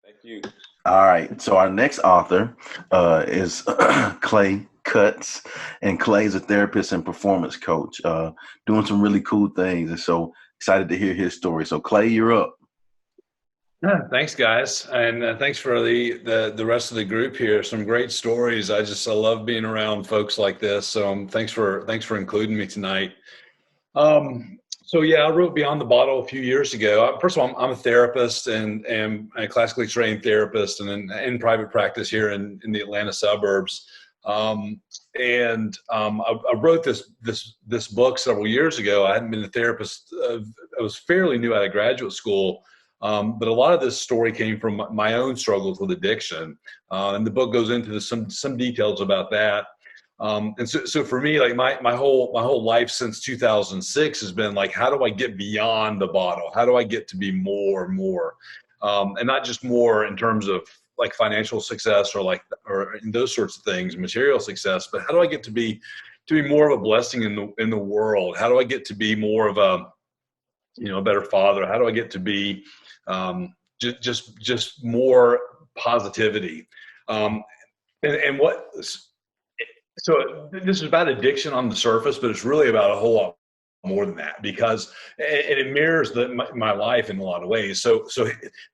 Thank you. All right. So our next author is Clay Cuts, and Clay's a therapist and performance coach, doing some really cool things. And so excited to hear his story. So Clay, you're up. Yeah, thanks, guys, and thanks for the rest of the group here. Some great stories. I love being around folks like this. So thanks for including me tonight. So yeah, I wrote Beyond the Bottle a few years ago. First of all, I'm a therapist and a classically trained therapist, and in private practice here in the Atlanta suburbs. I wrote this book several years ago. I hadn't been a therapist. I was fairly new out of graduate school, but a lot of this story came from my own struggles with addiction, and the book goes into some details about that. And so for me, like my whole life since 2006 has been like, how do I get beyond the bottle? How do I get to be more and more, and not just more in terms of like financial success or those sorts of things, material success, but how do I get to be more of a blessing in the world? How do I get to be more of a better father? How do I get to be just more positivity? Um, and what so this is about addiction on the surface, but it's really about a whole lot more than that because it mirrors my life in a lot of ways. So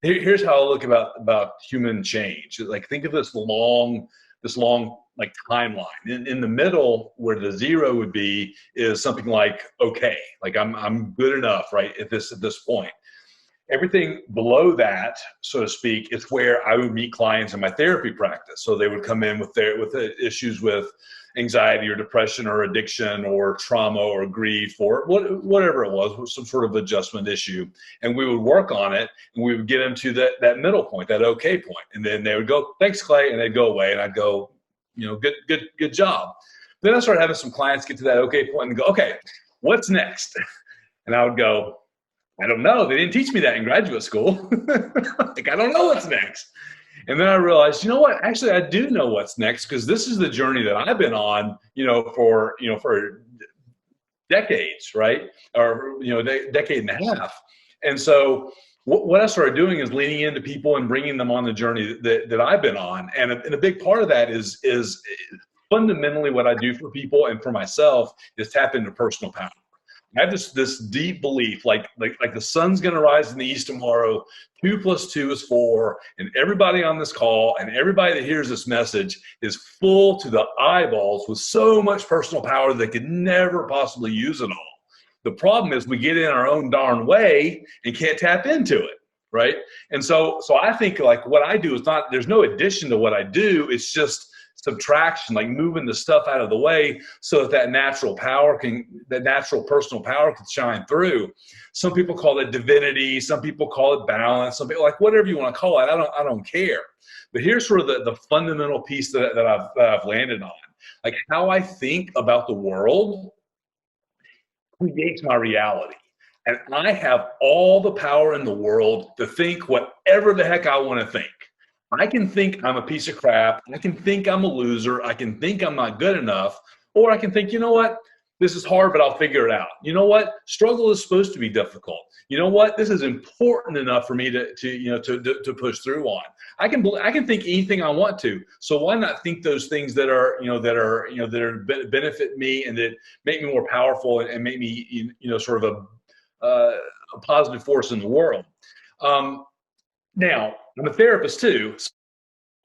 here's how I look about human change. Like think of this long like timeline. In the middle, where the zero would be, is something like okay, like I'm good enough, right? At this point. Everything below that, so to speak, is where I would meet clients in my therapy practice. So they would come in with the issues with anxiety or depression or addiction or trauma or grief or whatever it was, some sort of adjustment issue, and we would work on it, and we would get into that middle point, that okay point, and then they would go, "Thanks, Clay," and they'd go away, and I'd go, good job. Then I started having some clients get to that okay point and go, "Okay, what's next?" And I would go, I don't know. They didn't teach me that in graduate school. Like, I don't know what's next. And then I realized, you know what? Actually, I do know what's next because this is the journey that I've been on, for decades, right? Or, decade and a half. And so what I started doing is leaning into people and bringing them on the journey that I've been on. And a big part of that is fundamentally what I do for people and for myself is tap into personal power. I have this deep belief, like the sun's going to rise in the east tomorrow. 2 + 2 is 4, and everybody on this call and everybody that hears this message is full to the eyeballs with so much personal power they could never possibly use it all. The problem is we get in our own darn way and can't tap into it, right? And so I think like what I do is not, there's no addition to what I do. It's just subtraction, like moving the stuff out of the way so that that natural personal power can shine through. Some people call it divinity. Some people call it balance. Some people, like, whatever you want to call it. I don't care. But here's sort of the fundamental piece that I've landed on. Like how I think about the world creates my reality. And I have all the power in the world to think whatever the heck I want to think. I can think I'm a piece of crap. I can think I'm a loser. I can think I'm not good enough. Or I can think, you know what? This is hard, but I'll figure it out. You know what? Struggle is supposed to be difficult. You know what? This is important enough for me to push through on. I can think anything I want to. So why not think those things that benefit me and that make me more powerful and make me sort of a positive force in the world. Now, I'm a therapist too. So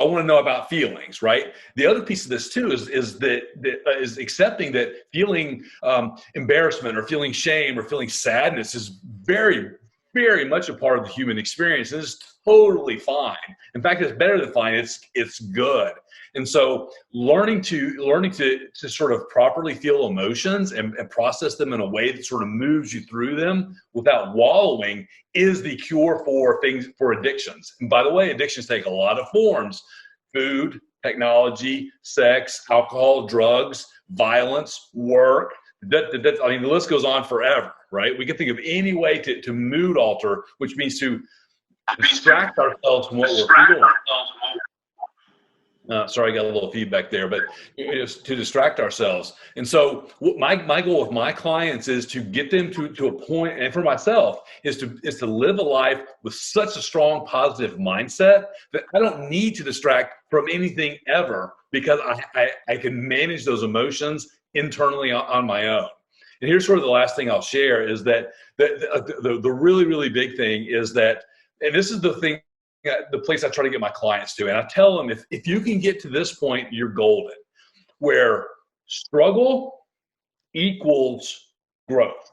I want to know about feelings, right? The other piece of this too is accepting that feeling embarrassment or feeling shame or feeling sadness is very, very much a part of the human experience. It's totally fine. In fact, it's better than fine. It's good. And so learning to sort of properly feel emotions and process them in a way that sort of moves you through them without wallowing is the cure for addictions. And by the way, addictions take a lot of forms: food, technology, sex, alcohol, drugs, violence, work. I mean, the list goes on forever, right? We can think of any way to mood alter, which means to distract ourselves from what we're feeling. Sorry, I got a little feedback there, but it's to distract ourselves. And so my goal with my clients is to get them to a point, and for myself is to live a life with such a strong positive mindset that I don't need to distract from anything ever, because I can manage those emotions internally on my own. And here's sort of the last thing I'll share is that the really, really big thing is that, and this is the thing, the place I try to get my clients to. And I tell them, if you can get to this point, you're golden, where struggle equals growth.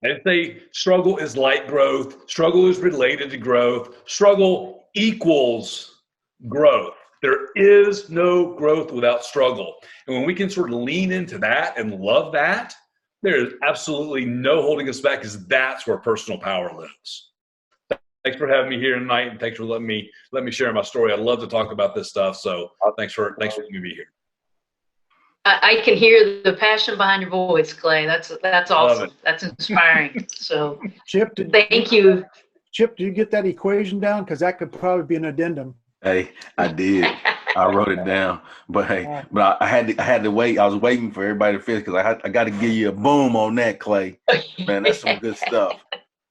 I'd say struggle is like growth. Struggle is related to growth. Struggle equals growth. There is no growth without struggle. And when we can sort of lean into that and love that, there is absolutely no holding us back, because that's where personal power lives. Thanks for having me here tonight, and thanks for letting me share my story. I'd love to talk about this stuff. So thanks for letting me be here. I can hear the passion behind your voice, Clay. That's awesome. That's inspiring. So Chip, thank you. Chip, did you get that equation down? Because that could probably be an addendum. Hey, I did. I wrote it down, but hey, but I had to wait. I was waiting for everybody to finish, because I got to give you a boom on that, Clay. Man, that's some good stuff.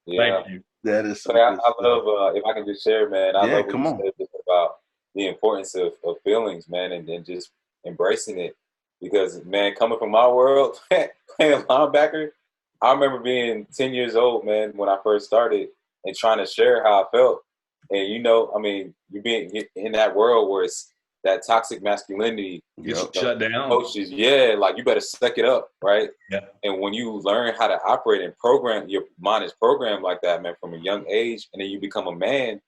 Yeah. Thank you. That is some I good stuff. love, if I can just share, man, I love what come you on. said just about the importance of feelings, man, and then just embracing it. Because, man, coming from my world, playing linebacker, I remember being 10 years old, man, when I first started, and trying to share how I felt. And, you know, I mean, you're being in that world where it's that toxic masculinity. Shut down. Coaches, yeah, like, you better suck it up, right? Yeah. And when you learn how to operate and program, your mind is programmed like that, man, from a young age, and then you become a man,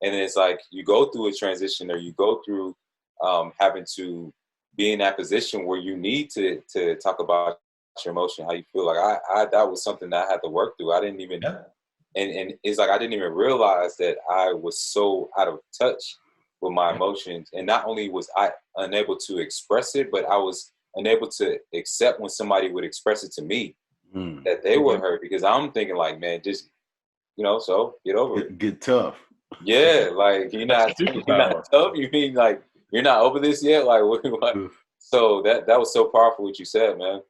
and then it's like you go through a transition, or you go through having to be in that position where you need to talk about your emotion, how you feel. Like I that was something that I had to work through. I didn't even, and it's like I didn't even realize that I was so out of touch with my emotions. And not only was I unable to express it, but I was unable to accept when somebody would express it to me that they were hurt, because I'm thinking like, man, just, you know, so get over it. Get tough. Yeah, like you're not tough. You mean like you're not over this yet? Like what? So that was so powerful what you said, man.